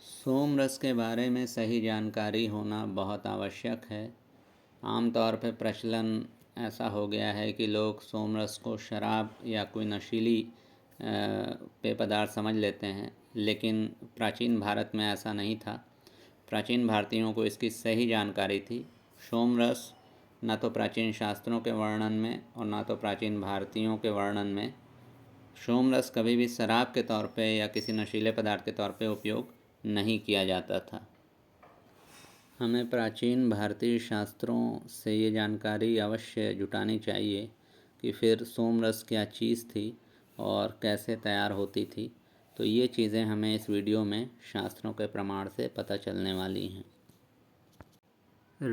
सोम रस के बारे में सही जानकारी होना बहुत आवश्यक है। आमतौर पर प्रचलन ऐसा हो गया है कि लोग सोम रस को शराब या कोई नशीली पेय पदार्थ समझ लेते हैं, लेकिन प्राचीन भारत में ऐसा नहीं था। प्राचीन भारतीयों को इसकी सही जानकारी थी। सोम रस न तो प्राचीन शास्त्रों के वर्णन में और न तो प्राचीन भारतीयों के वर्णन में सोम रस कभी भी शराब के तौर पे या किसी नशीले पदार्थ के तौर पे उपयोग नहीं किया जाता था। हमें प्राचीन भारतीय शास्त्रों से ये जानकारी अवश्य जुटानी चाहिए कि फिर सोम रस क्या चीज़ थी और कैसे तैयार होती थी। तो ये चीज़ें हमें इस वीडियो में शास्त्रों के प्रमाण से पता चलने वाली हैं।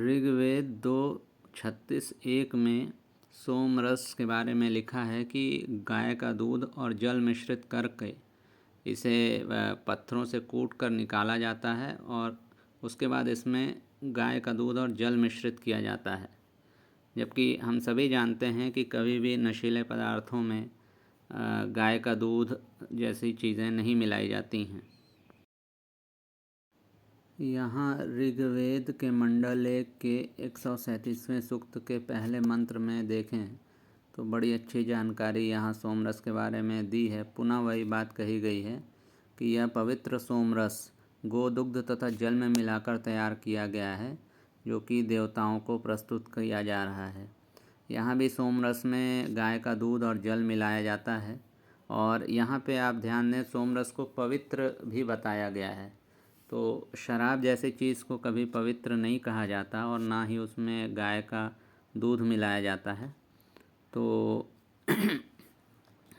ऋग्वेद 2:36-1 में सोम रस के बारे में लिखा है कि गाय का दूध और जल मिश्रित करके इसे पत्थरों से कूट कर निकाला जाता है और उसके बाद इसमें गाय का दूध और जल मिश्रित किया जाता है। जबकि हम सभी जानते हैं कि कभी भी नशीले पदार्थों में गाय का दूध जैसी चीज़ें नहीं मिलाई जाती हैं। यहाँ ऋग्वेद के मंडल 1 के 137वें सूक्त के पहले मंत्र में देखें तो बड़ी अच्छी जानकारी यहाँ सोम रस के बारे में दी है। पुनः वही बात कही गई है कि यह पवित्र सोम रस गोदुग्ध तथा जल में मिलाकर तैयार किया गया है, जो कि देवताओं को प्रस्तुत किया जा रहा है। यहाँ भी सोम रस में गाय का दूध और जल मिलाया जाता है और यहाँ पे आप ध्यान दें, सोम रस को पवित्र भी बताया गया है। तो शराब जैसी चीज़ को कभी पवित्र नहीं कहा जाता और ना ही उसमें गाय का दूध मिलाया जाता है। तो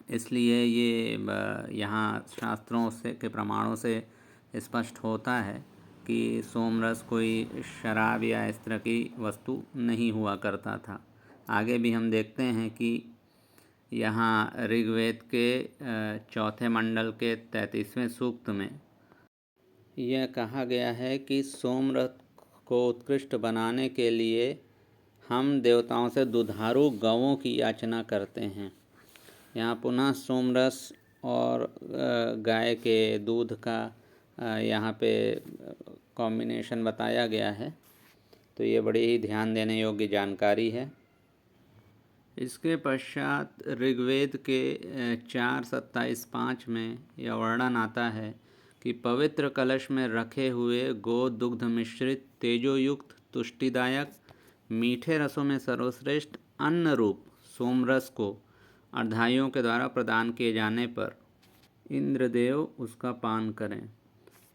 इसलिए ये यहाँ शास्त्रों से के प्रमाणों से स्पष्ट होता है कि सोम रस कोई शराब या इस तरह की वस्तु नहीं हुआ करता था। आगे भी हम देखते हैं कि यहाँ ऋग्वेद के चौथे मंडल के 33वें सूक्त में यह कहा गया है कि सोम रस को उत्कृष्ट बनाने के लिए हम देवताओं से दुधारू गौओं की याचना करते हैं। यहाँ पुनः सोम रस और गाय के दूध का यहाँ पे कॉम्बिनेशन बताया गया है। तो ये बड़ी ही ध्यान देने योग्य जानकारी है। इसके पश्चात ऋग्वेद के 4:27-5 में यह वर्णन आता है कि पवित्र कलश में रखे हुए गो दुग्ध मिश्रित तेजोयुक्त तुष्टिदायक मीठे रसों में सर्वश्रेष्ठ अन्न रूप सोम रस को अर्धायुओं के द्वारा प्रदान किए जाने पर इंद्रदेव उसका पान करें।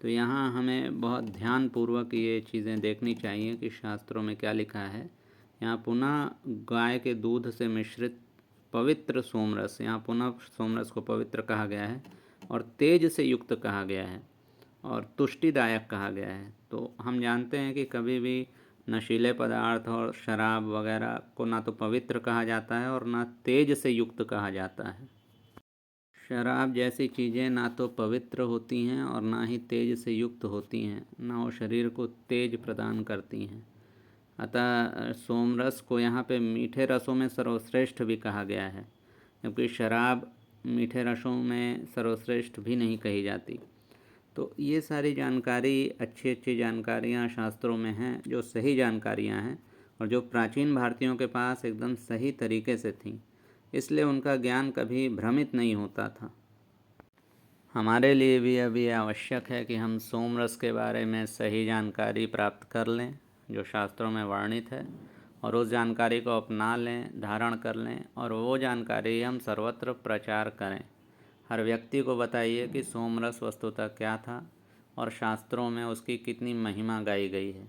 तो यहाँ हमें बहुत ध्यानपूर्वक ये चीज़ें देखनी चाहिए कि शास्त्रों में क्या लिखा है। यहाँ पुनः गाय के दूध से मिश्रित पवित्र सोम रस, यहाँ पुनः सोम रस को पवित्र कहा गया है और तेज से युक्त कहा गया है और तुष्टिदायक कहा गया है। तो हम जानते हैं कि कभी भी नशीले पदार्थ और शराब वगैरह को ना तो पवित्र कहा जाता है और ना तेज से युक्त कहा जाता है। शराब जैसी चीज़ें ना तो पवित्र होती हैं और ना ही तेज से युक्त होती हैं, ना वो शरीर को तेज प्रदान करती हैं। अतः सोम रस को यहाँ पे मीठे रसों में सर्वश्रेष्ठ भी कहा गया है, जबकि शराब मीठे रसों में सर्वश्रेष्ठ भी नहीं कही जाती। तो ये सारी जानकारी, अच्छी अच्छी जानकारियाँ शास्त्रों में हैं, जो सही जानकारियाँ हैं और जो प्राचीन भारतीयों के पास एकदम सही तरीके से थीं। इसलिए उनका ज्ञान कभी भ्रमित नहीं होता था। हमारे लिए भी अभी आवश्यक है कि हम सोम रस के बारे में सही जानकारी प्राप्त कर लें जो शास्त्रों में वर्णित है, और उस जानकारी को अपना लें, धारण कर लें और वो जानकारी हम सर्वत्र प्रचार करें। हर व्यक्ति को बताइए कि सोम रस वस्तुतः क्या था और शास्त्रों में उसकी कितनी महिमा गाई गई है।